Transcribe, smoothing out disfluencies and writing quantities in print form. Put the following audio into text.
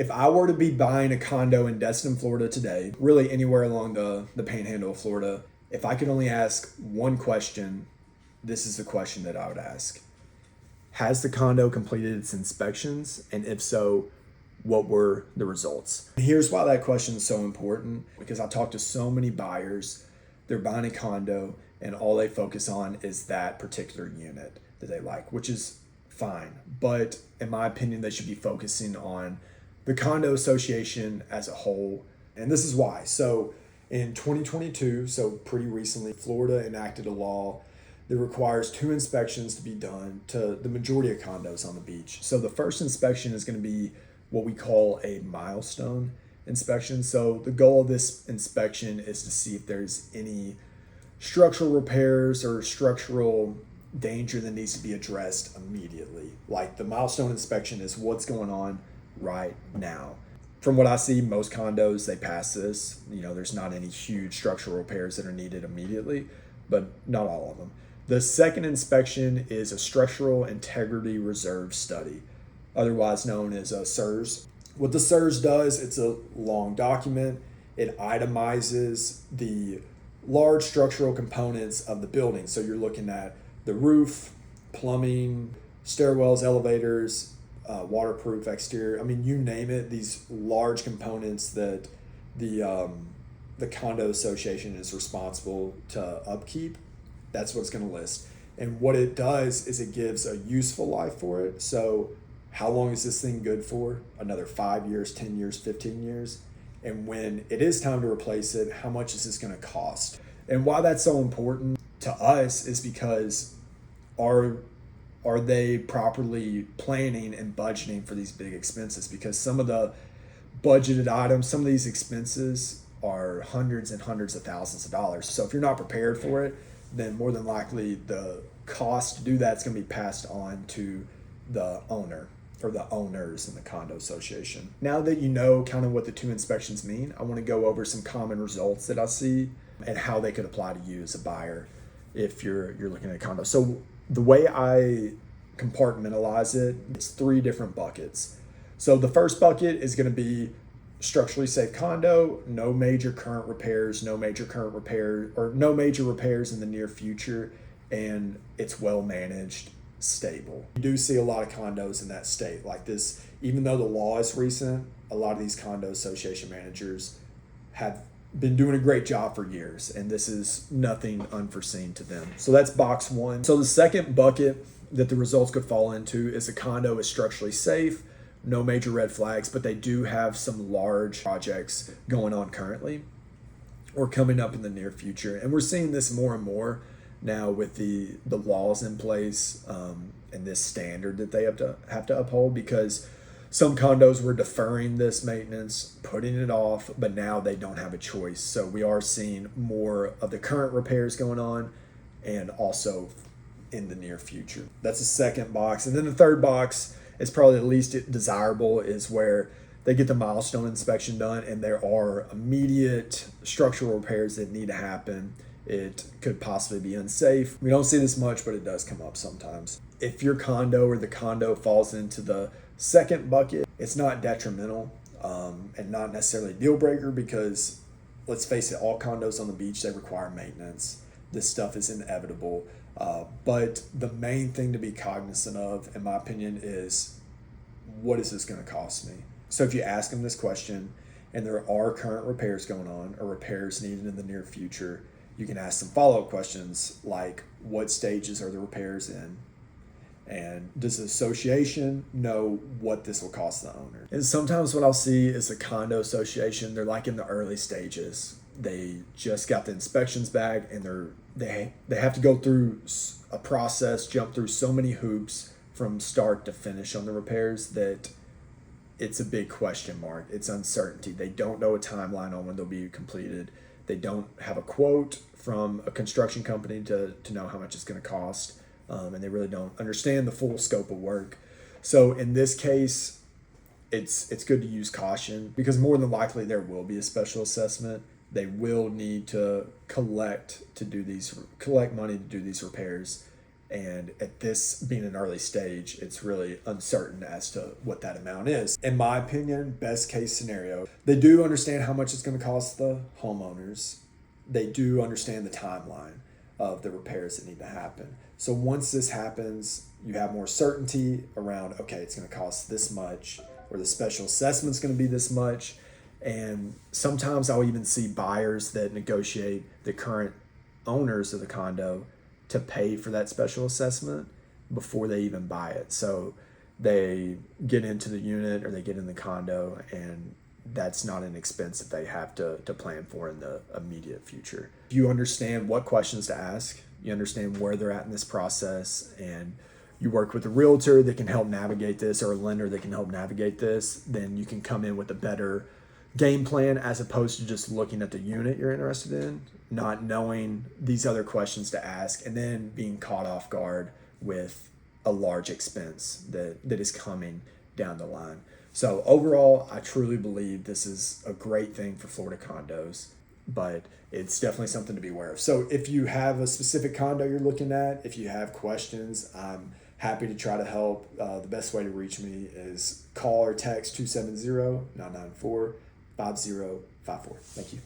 If I were to be buying a condo in Destin, Florida today, really anywhere along the panhandle of Florida, if I could only ask one question, this is the question that I would ask. Has the condo completed its inspections? And if so, what were the results? And here's why that question is so important, because I talk to so many buyers, they're buying a condo and all they focus on is that particular unit that they like, which is fine. But in my opinion, they should be focusing on the condo association as a whole. And this is why. So in 2022, so pretty recently, Florida enacted a law that requires 2 inspections to be done to the majority of condos on the beach. So the first inspection is going to be what we call a milestone inspection. So the goal of this inspection is to see if there's any structural repairs or structural danger that needs to be addressed immediately. Like the milestone inspection is what's going on right now. From what I see, most condos, they pass this. There's not any huge structural repairs that are needed immediately, but not all of them. The second inspection is a structural integrity reserve study, otherwise known as a SIRS. What the SIRS does, it's a long document. It itemizes the large structural components of the building. So you're looking at the roof, plumbing, stairwells, elevators, waterproof exterior. I mean, you name it, these large components that the condo association is responsible to upkeep. That's what it's going to list. And what it does is it gives a useful life for it. So how long is this thing good for? Another 5 years, 10 years, 15 years? And when it is time to replace it, how much is this going to cost? And why that's so important to us is because are they properly planning and budgeting for these big expenses? Because some of the budgeted items, some of these expenses are hundreds and hundreds of thousands of dollars. So if you're not prepared for it, then more than likely the cost to do that is going to be passed on to the owner or the owners in the condo association. Now that you know kind of what the 2 inspections mean, I want to go over some common results that I see and how they could apply to you as a buyer if you're looking at a condo. So the way I compartmentalize it, it's 3 different buckets. So the first bucket is going to be structurally safe condo, no major current repairs, no major repairs in the near future, and it's well managed, stable. You do see a lot of condos in that state like this. Even though the law is recent, a lot of these condo association managers have been doing a great job for years, and this is nothing unforeseen to them. So that's box 1. So the second bucket that the results could fall into is a condo is structurally safe, no major red flags, but they do have some large projects going on currently or coming up in the near future. And we're seeing this more and more now with the laws in place and this standard that they have to uphold, because some condos were deferring this maintenance, putting it off, but now they don't have a choice. So we are seeing more of the current repairs going on and also in the near future. That's the second box. And then the third box is probably the least desirable, is where they get the milestone inspection done and there are immediate structural repairs that need to happen. It could possibly be unsafe. We don't see this much, but it does come up sometimes. If your condo or the condo falls into the second bucket, it's not detrimental and not necessarily a deal breaker, because let's face it, all condos on the beach, they require maintenance. This stuff is inevitable. But the main thing to be cognizant of, in my opinion, is what is this going to cost me? So if you ask them this question and there are current repairs going on or repairs needed in the near future, you can ask some follow-up questions like, what stages are the repairs in? And does the association know what this will cost the owner? And sometimes what I'll see is a condo association, they're like in the early stages. They just got the inspections back and they have to go through a process, jump through so many hoops from start to finish on the repairs that it's a big question mark. It's uncertainty. They don't know a timeline on when they'll be completed. They don't have a quote from a construction company to know how much it's going to cost. And they really don't understand the full scope of work. So in this case, it's good to use caution, because more than likely there will be a special assessment. They will need to collect money to do these repairs. And at this being an early stage, it's really uncertain as to what that amount is. In my opinion, best case scenario, they do understand how much it's going to cost the homeowners. They do understand the timeline of the repairs that need to happen. So once this happens, you have more certainty around, okay, it's going to cost this much, or the special assessment's going to be this much. And sometimes I'll even see buyers that negotiate the current owners of the condo to pay for that special assessment before they even buy it. So they get into the unit or they get in the condo, and that's not an expense that they have to plan for in the immediate future. If you understand what questions to ask, you understand where they're at in this process, and you work with a realtor that can help navigate this, or a lender that can help navigate this, then you can come in with a better game plan as opposed to just looking at the unit you're interested in, not knowing these other questions to ask, and then being caught off guard with a large expense that is coming down the line. So overall, I truly believe this is a great thing for Florida condos, but it's definitely something to be aware of. So if you have a specific condo you're looking at, if you have questions, I'm happy to try to help. The best way to reach me is call or text 270-994-5054. Thank you.